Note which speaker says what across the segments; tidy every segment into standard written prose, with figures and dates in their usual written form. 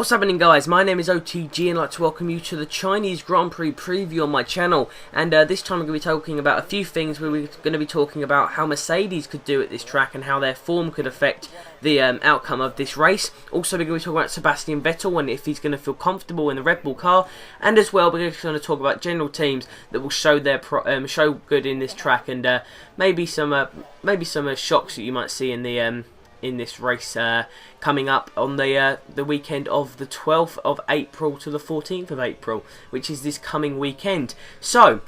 Speaker 1: What's happening, guys? My name is OTG and I'd like to welcome you to the Chinese Grand Prix preview on my channel. And this time we're going to be talking about a few things. We're going to be talking about how Mercedes could do at this track and how their form could affect the outcome of this race. Also, we're going to be talking about Sebastian Vettel and if he's going to feel comfortable in the Red Bull car. And as well, we're going to talk about general teams that will show their show good in this track, and maybe some shocks that you might see in this race coming up on the weekend of the 12th of April to the 14th of April, which is this coming weekend. So,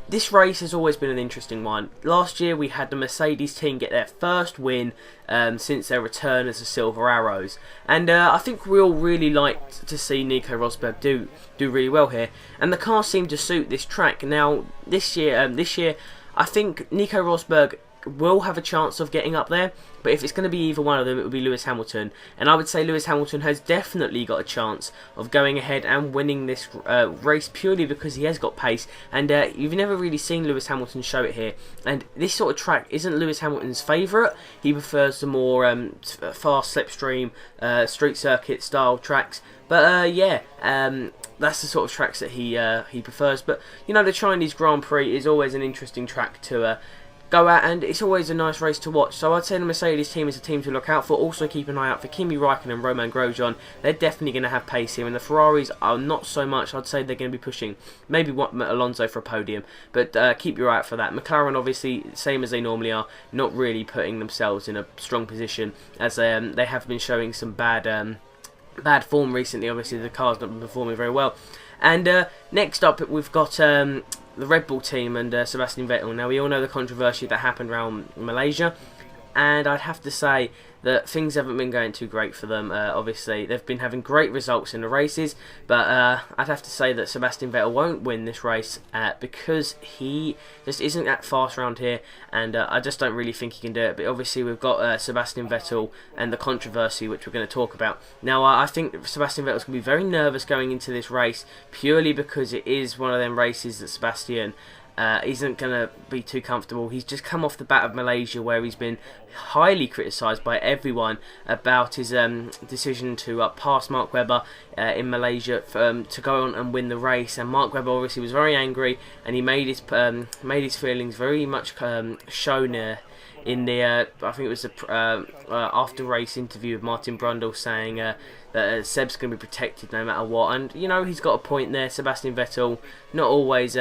Speaker 1: this race has always been an interesting one. Last year we had the Mercedes team get their first win since their return as the Silver Arrows, and I think we all really liked to see Nico Rosberg do really well here, and the car seemed to suit this track. Now this year I think Nico Rosberg will have a chance of getting up there, but if it's going to be either one of them, it will be Lewis Hamilton, and I would say Lewis Hamilton has definitely got a chance of going ahead and winning this race purely because he has got pace, and you've never really seen Lewis Hamilton show it here, and this sort of track isn't Lewis Hamilton's favourite. He prefers the more fast slipstream street circuit style tracks, but that's the sort of tracks that he prefers. But you know, the Chinese Grand Prix is always an interesting track to go at, and it's always a nice race to watch. So I'd say the Mercedes team is a team to look out for. Also keep an eye out for Kimi Raikkonen and Romain Grosjean. They're definitely going to have pace here, and the Ferraris are not so much. I'd say they're going to be pushing maybe Alonso for a podium, but keep your eye out for that. McLaren, obviously, same as they normally are, not really putting themselves in a strong position, as they have been showing some bad form recently. Obviously the car's not been performing very well. And next up we've got the Red Bull team and Sebastian Vettel. Now, we all know the controversy that happened around Malaysia, and I'd have to say that things haven't been going too great for them. Obviously, they've been having great results in the races, but I'd have to say that Sebastian Vettel won't win this race because he just isn't that fast around here, and I just don't really think he can do it. But obviously, we've got Sebastian Vettel and the controversy, which we're going to talk about. Now, I think Sebastian Vettel's going to be very nervous going into this race, purely because it is one of them races that Sebastian isn't going to be too comfortable. He's just come off the bat of Malaysia, where he's been highly criticised by everyone about his decision to pass Mark Webber in Malaysia to go on and win the race. And Mark Webber obviously was very angry, and he made his feelings very much shown in the I think it was the after race interview with Martin Brundle, saying that Seb's going to be protected no matter what. And you know, he's got a point there. Sebastian Vettel, not always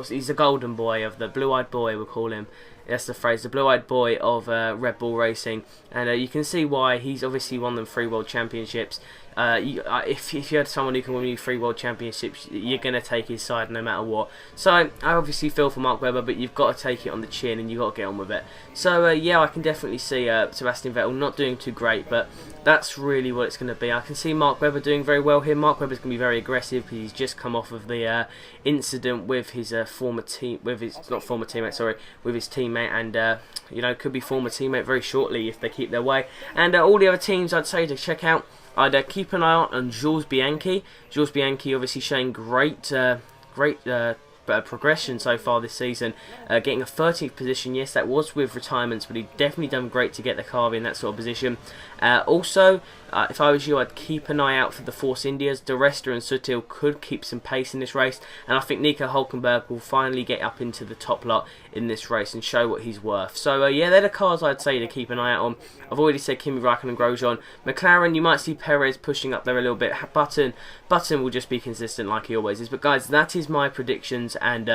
Speaker 1: he's the golden boy of the blue-eyed boy, we'll call him. That's the phrase, the blue-eyed boy of Red Bull Racing, and you can see why. He's obviously won them 3 World Championships. If you had someone who can win you 3 World Championships, you're going to take his side no matter what. So I obviously feel for Mark Webber, but you've got to take it on the chin and you've got to get on with it. So yeah, I can definitely see Sebastian Vettel not doing too great, but that's really what it's going to be. I can see Mark Webber doing very well here. Mark Webber's going to be very aggressive because he's just come off of the incident with his with his teammate, and you know, could be former teammate very shortly if they keep their way. And all the other teams I'd say to check out, I'd keep an eye out on Jules Bianchi. Jules Bianchi obviously showing great progression so far this season, getting a 13th position. Yes, that was with retirements, but he definitely done great to get the car in that sort of position. Also, if I was you, I'd keep an eye out for the Force Indias. De Resta and Sutil could keep some pace in this race, and I think Nico Hülkenberg will finally get up into the top lot in this race and show what he's worth. So yeah, they're the cars I'd say to keep an eye out on. I've already said Kimi Raikkonen and Grosjean. McLaren, you might see Perez pushing up there a little bit. Button will just be consistent like he always is. But guys, that is my predictions and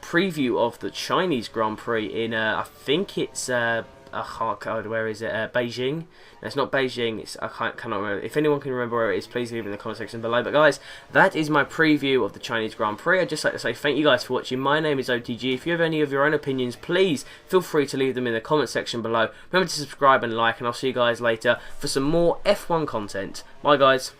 Speaker 1: preview of the Chinese Grand Prix in I think it's where is it? Beijing. No, it's not Beijing. It's cannot remember. If anyone can remember where it is, please leave it in the comment section below. But guys, that is my preview of the Chinese Grand Prix. I'd just like to say thank you guys for watching. My name is OTG. If you have any of your own opinions, please feel free to leave them in the comment section below. Remember to subscribe and like, and I'll see you guys later for some more F1 content. Bye guys.